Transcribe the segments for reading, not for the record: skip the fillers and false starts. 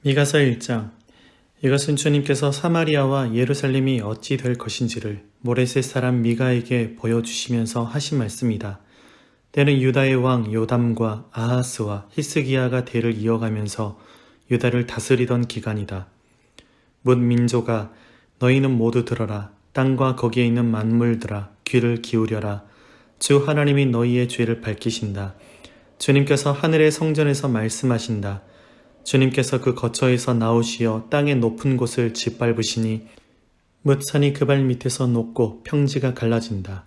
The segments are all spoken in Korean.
미가서 1장. 이것은 주님께서 사마리아와 예루살렘이 어찌 될 것인지를 모레셋 사람 미가에게 보여주시면서 하신 말씀이다. 때는 유다의 왕 요담과 아하스와 히스기야가 대를 이어가면서 유다를 다스리던 기간이다. 뭇 민족아, 너희는 모두 들어라. 땅과 거기에 있는 만물들아, 귀를 기울여라. 주 하나님이 너희의 죄를 밝히신다. 주님께서 하늘의 성전에서 말씀하신다. 주님께서 그 거처에서 나오시어 땅의 높은 곳을 짓밟으시니 뭇 산이 그 발 밑에서 녹고 평지가 갈라진다.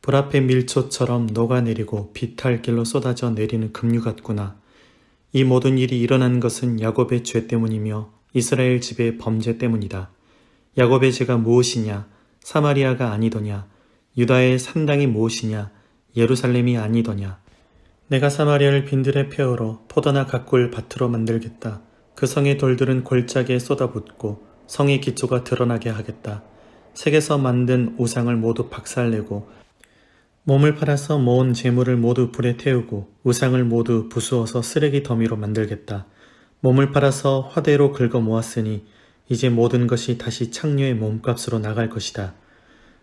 불 앞에 밀초처럼 녹아내리고 비탈길로 쏟아져 내리는 급류 같구나. 이 모든 일이 일어난 것은 야곱의 죄 때문이며 이스라엘 집의 범죄 때문이다. 야곱의 죄가 무엇이냐? 사마리아가 아니더냐? 유다의 산당이 무엇이냐? 예루살렘이 아니더냐? 내가 사마리아를 빈들의 폐허로 포도나 가꿀 밭으로 만들겠다. 그 성의 돌들은 골짜기에 쏟아붓고 성의 기초가 드러나게 하겠다. 색에서 만든 우상을 모두 박살내고 몸을 팔아서 모은 재물을 모두 불에 태우고 우상을 모두 부수어서 쓰레기 더미로 만들겠다. 몸을 팔아서 화대로 긁어 모았으니 이제 모든 것이 다시 창녀의 몸값으로 나갈 것이다.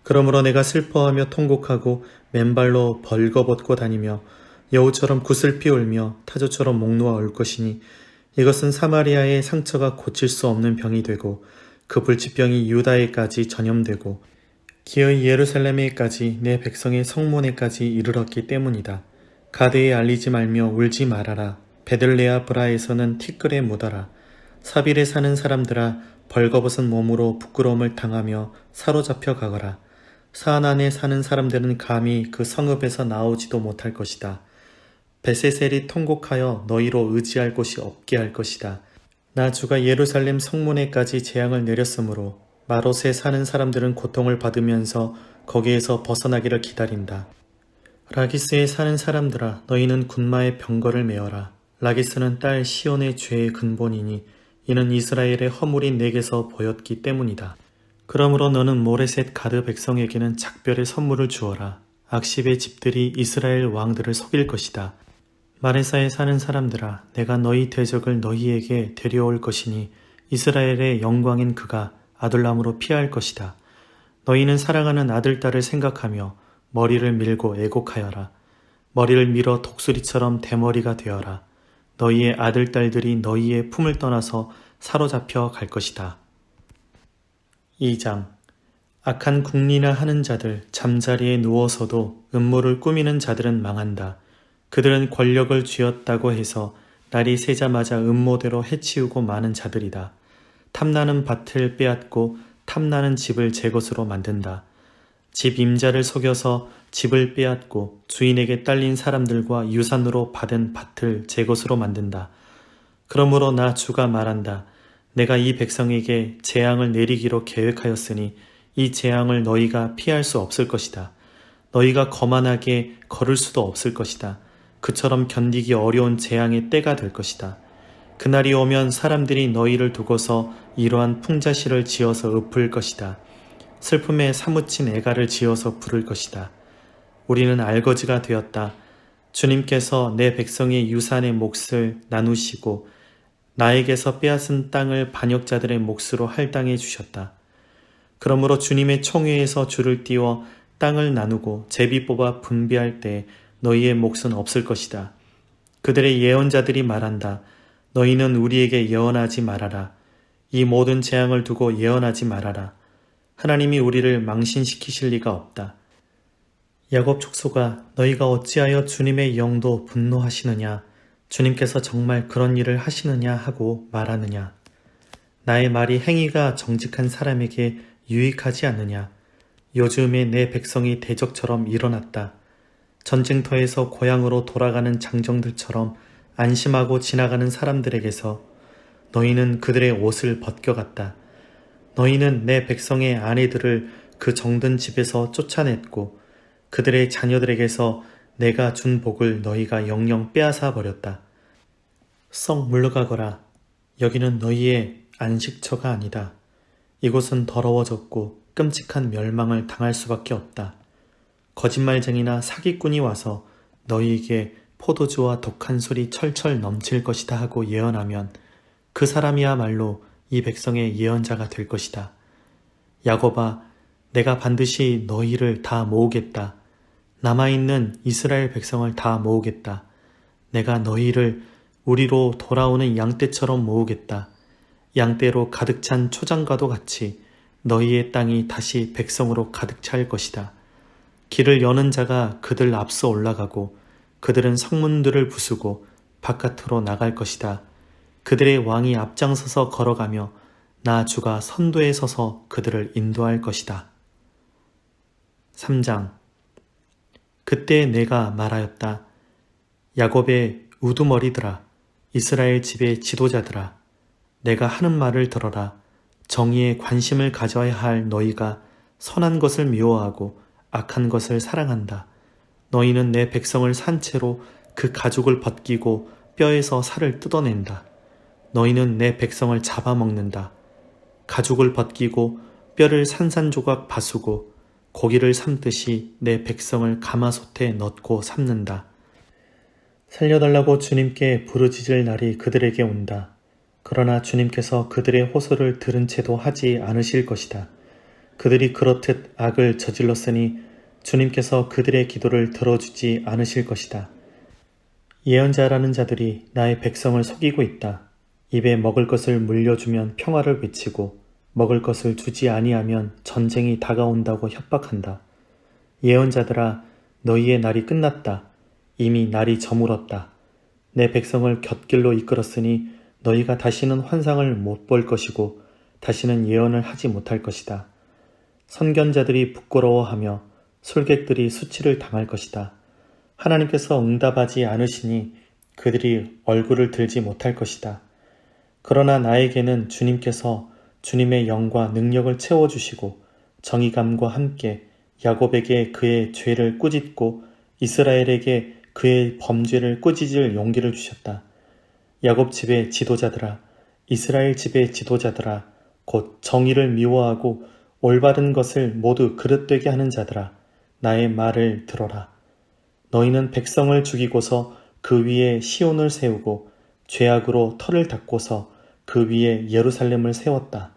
그러므로 내가 슬퍼하며 통곡하고 맨발로 벌거벗고 다니며 여우처럼 구슬피 울며 타조처럼 목 놓아 올 것이니 이것은 사마리아의 상처가 고칠 수 없는 병이 되고 그 불치병이 유다에까지 전염되고 기어이 예루살렘에까지 내 백성의 성문에까지 이르렀기 때문이다. 가드에 알리지 말며 울지 말아라. 베들레아 브라에서는 티끌에 묻어라. 사빌에 사는 사람들아, 벌거벗은 몸으로 부끄러움을 당하며 사로잡혀 가거라. 산 안에 사는 사람들은 감히 그 성읍에서 나오지도 못할 것이다. 베세셀이 통곡하여 너희로 의지할 곳이 없게 할 것이다. 나 주가 예루살렘 성문에까지 재앙을 내렸으므로 마롯에 사는 사람들은 고통을 받으면서 거기에서 벗어나기를 기다린다. 라기스에 사는 사람들아, 너희는 군마의 병거를 메어라. 라기스는 딸 시온의 죄의 근본이니 이는 이스라엘의 허물이 내게서 보였기 때문이다. 그러므로 너는 모레셋 가드 백성에게는 작별의 선물을 주어라. 악십의 집들이 이스라엘 왕들을 속일 것이다. 마레사에 사는 사람들아, 내가 너희 대적을 너희에게 데려올 것이니 이스라엘의 영광인 그가 아둘람으로 피할 것이다. 너희는 사랑하는 아들딸을 생각하며 머리를 밀고 애곡하여라. 머리를 밀어 독수리처럼 대머리가 되어라. 너희의 아들딸들이 너희의 품을 떠나서 사로잡혀 갈 것이다. 2장. 악한 궁리나 하는 자들, 잠자리에 누워서도 음모를 꾸미는 자들은 망한다. 그들은 권력을 쥐었다고 해서 날이 새자마자 음모대로 해치우고 마는 자들이다. 탐나는 밭을 빼앗고 탐나는 집을 제 것으로 만든다. 집 임자를 속여서 집을 빼앗고 주인에게 딸린 사람들과 유산으로 받은 밭을 제 것으로 만든다. 그러므로 나 주가 말한다. 내가 이 백성에게 재앙을 내리기로 계획하였으니 이 재앙을 너희가 피할 수 없을 것이다. 너희가 거만하게 걸을 수도 없을 것이다. 그처럼 견디기 어려운 재앙의 때가 될 것이다. 그날이 오면 사람들이 너희를 두고서 이러한 풍자시를 지어서 읊을 것이다. 슬픔에 사무친 애가를 지어서 부를 것이다. 우리는 알거지가 되었다. 주님께서 내 백성의 유산의 몫을 나누시고 나에게서 빼앗은 땅을 반역자들의 몫으로 할당해 주셨다. 그러므로 주님의 총회에서 줄을 띄워 땅을 나누고 제비 뽑아 분배할 때 너희의 몫은 없을 것이다. 그들의 예언자들이 말한다. 너희는 우리에게 예언하지 말아라. 이 모든 재앙을 두고 예언하지 말아라. 하나님이 우리를 망신시키실 리가 없다. 야곱 족속아, 너희가 어찌하여 주님의 영도 분노하시느냐? 주님께서 정말 그런 일을 하시느냐 하고 말하느냐? 나의 말이 행위가 정직한 사람에게 유익하지 않느냐? 요즘에 내 백성이 대적처럼 일어났다. 전쟁터에서 고향으로 돌아가는 장정들처럼 안심하고 지나가는 사람들에게서 너희는 그들의 옷을 벗겨갔다. 너희는 내 백성의 아내들을 그 정든 집에서 쫓아냈고 그들의 자녀들에게서 내가 준 복을 너희가 영영 빼앗아 버렸다. 썩 물러가거라. 여기는 너희의 안식처가 아니다. 이곳은 더러워졌고 끔찍한 멸망을 당할 수밖에 없다. 거짓말쟁이나 사기꾼이 와서 너희에게 포도주와 독한 술이 철철 넘칠 것이다 하고 예언하면 그 사람이야말로 이 백성의 예언자가 될 것이다. 야곱아, 내가 반드시 너희를 다 모으겠다. 남아있는 이스라엘 백성을 다 모으겠다. 내가 너희를 우리로 돌아오는 양떼처럼 모으겠다. 양떼로 가득 찬 초장과도 같이 너희의 땅이 다시 백성으로 가득 찰 것이다. 길을 여는 자가 그들 앞서 올라가고 그들은 성문들을 부수고 바깥으로 나갈 것이다. 그들의 왕이 앞장서서 걸어가며 나 주가 선도에 서서 그들을 인도할 것이다. 3장. 그때 내가 말하였다. 야곱의 우두머리들아, 이스라엘 집의 지도자들아, 내가 하는 말을 들어라. 정의에 관심을 가져야 할 너희가 선한 것을 미워하고 악한 것을 사랑한다. 너희는 내 백성을 산 채로 그 가죽을 벗기고 뼈에서 살을 뜯어낸다. 너희는 내 백성을 잡아먹는다. 가죽을 벗기고 뼈를 산산조각 바수고 고기를 삶듯이 내 백성을 가마솥에 넣고 삶는다. 살려달라고 주님께 부르짖을 날이 그들에게 온다. 그러나 주님께서 그들의 호소를 들은 채도 하지 않으실 것이다. 그들이 그렇듯 악을 저질렀으니 주님께서 그들의 기도를 들어주지 않으실 것이다. 예언자라는 자들이 나의 백성을 속이고 있다. 입에 먹을 것을 물려주면 평화를 외치고 먹을 것을 주지 아니하면 전쟁이 다가온다고 협박한다. 예언자들아, 너희의 날이 끝났다. 이미 날이 저물었다. 내 백성을 곁길로 이끌었으니 너희가 다시는 환상을 못 볼 것이고 다시는 예언을 하지 못할 것이다. 선견자들이 부끄러워하며 술객들이 수치를 당할 것이다. 하나님께서 응답하지 않으시니 그들이 얼굴을 들지 못할 것이다. 그러나 나에게는 주님께서 주님의 영과 능력을 채워주시고 정의감과 함께 야곱에게 그의 죄를 꾸짖고 이스라엘에게 그의 범죄를 꾸짖을 용기를 주셨다. 야곱 집의 지도자들아, 이스라엘 집의 지도자들아, 곧 정의를 미워하고 올바른 것을 모두 그릇되게 하는 자들아, 나의 말을 들어라. 너희는 백성을 죽이고서 그 위에 시온을 세우고 죄악으로 터를 닦고서 그 위에 예루살렘을 세웠다.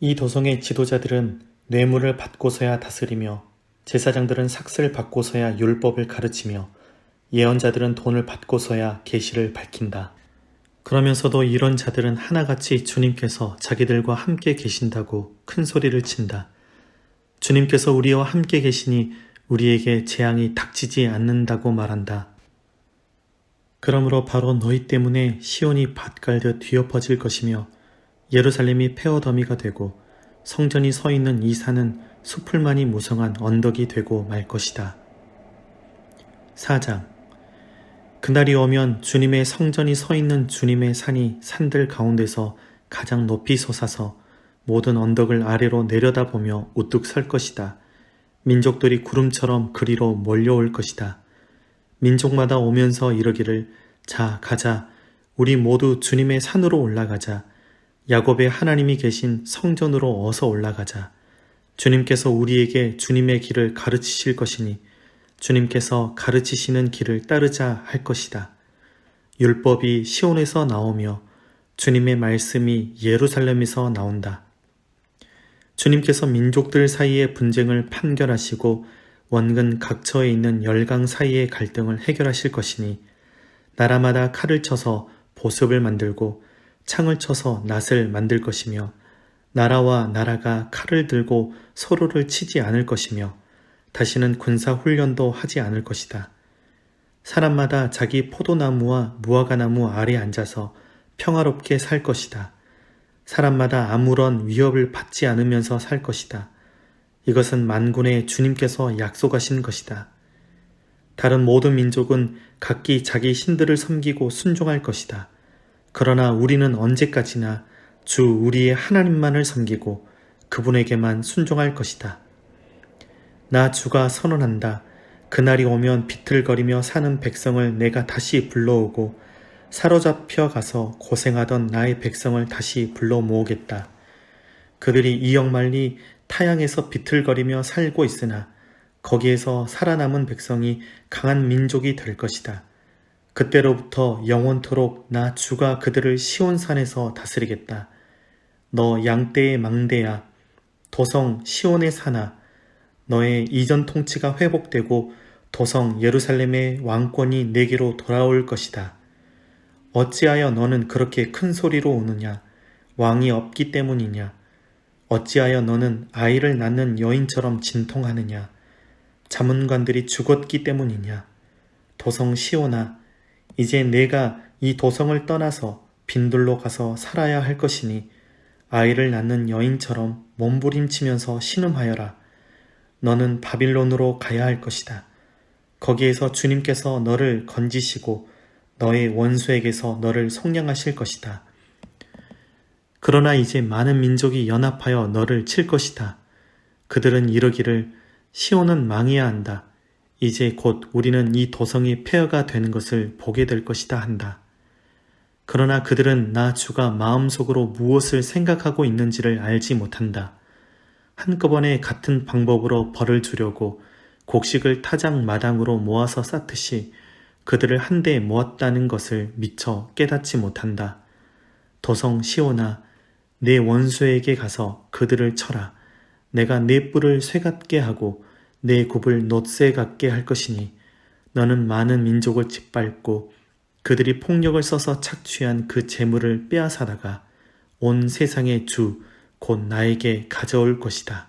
이 도성의 지도자들은 뇌물을 받고서야 다스리며 제사장들은 삭슬을 받고서야 율법을 가르치며 예언자들은 돈을 받고서야 계시를 밝힌다. 그러면서도 이런 자들은 하나같이 주님께서 자기들과 함께 계신다고 큰 소리를 친다. 주님께서 우리와 함께 계시니 우리에게 재앙이 닥치지 않는다고 말한다. 그러므로 바로 너희 때문에 시온이 밭갈듯 뒤엎어질 것이며 예루살렘이 폐허더미가 되고 성전이 서 있는 이 산은 수풀만이 무성한 언덕이 되고 말 것이다. 4장. 그날이 오면 주님의 성전이 서 있는 주님의 산이 산들 가운데서 가장 높이 솟아서 모든 언덕을 아래로 내려다보며 우뚝 설 것이다. 민족들이 구름처럼 그리로 몰려올 것이다. 민족마다 오면서 이르기를 자 가자 우리 모두 주님의 산으로 올라가자. 야곱의 하나님이 계신 성전으로 어서 올라가자. 주님께서 우리에게 주님의 길을 가르치실 것이니 주님께서 가르치시는 길을 따르자 할 것이다. 율법이 시온에서 나오며 주님의 말씀이 예루살렘에서 나온다. 주님께서 민족들 사이의 분쟁을 판결하시고 원근 각처에 있는 열강 사이의 갈등을 해결하실 것이니 나라마다 칼을 쳐서 보습을 만들고 창을 쳐서 낫을 만들 것이며 나라와 나라가 칼을 들고 서로를 치지 않을 것이며 다시는 군사훈련도 하지 않을 것이다. 사람마다 자기 포도나무와 무화과나무 아래 앉아서 평화롭게 살 것이다. 사람마다 아무런 위협을 받지 않으면서 살 것이다. 이것은 만군의 주님께서 약속하신 것이다. 다른 모든 민족은 각기 자기 신들을 섬기고 순종할 것이다. 그러나 우리는 언제까지나 주 우리의 하나님만을 섬기고 그분에게만 순종할 것이다. 나 주가 선언한다. 그날이 오면 비틀거리며 사는 백성을 내가 다시 불러오고 사로잡혀 가서 고생하던 나의 백성을 다시 불러 모으겠다. 그들이 이역만리 타양에서 비틀거리며 살고 있으나 거기에서 살아남은 백성이 강한 민족이 될 것이다. 그때로부터 영원토록 나 주가 그들을 시온산에서 다스리겠다. 너 양떼의 망대야, 도성 시온의 산아, 너의 이전 통치가 회복되고 도성 예루살렘의 왕권이 내게로 돌아올 것이다. 어찌하여 너는 그렇게 큰 소리로 우느냐? 왕이 없기 때문이냐? 어찌하여 너는 아이를 낳는 여인처럼 진통하느냐? 자문관들이 죽었기 때문이냐? 도성 시온아, 이제 내가 이 도성을 떠나서 빈들로 가서 살아야 할 것이니 아이를 낳는 여인처럼 몸부림치면서 신음하여라. 너는 바빌론으로 가야 할 것이다. 거기에서 주님께서 너를 건지시고 너의 원수에게서 너를 속량하실 것이다. 그러나 이제 많은 민족이 연합하여 너를 칠 것이다. 그들은 이르기를 시온은 망해야 한다. 이제 곧 우리는 이 도성이 폐허가 되는 것을 보게 될 것이다 한다. 그러나 그들은 나 주가 마음속으로 무엇을 생각하고 있는지를 알지 못한다. 한꺼번에 같은 방법으로 벌을 주려고 곡식을 타작마당으로 모아서 쌓듯이 그들을 한데 모았다는 것을 미처 깨닫지 못한다. 도성 시온아, 내 원수에게 가서 그들을 쳐라. 내가 내 뿔을 쇠같게 하고 내 굽을 놋새 같게 할 것이니 너는 많은 민족을 짓밟고 그들이 폭력을 써서 착취한 그 재물을 빼앗아다가 온 세상의 주 곧 나에게 가져올 것이다.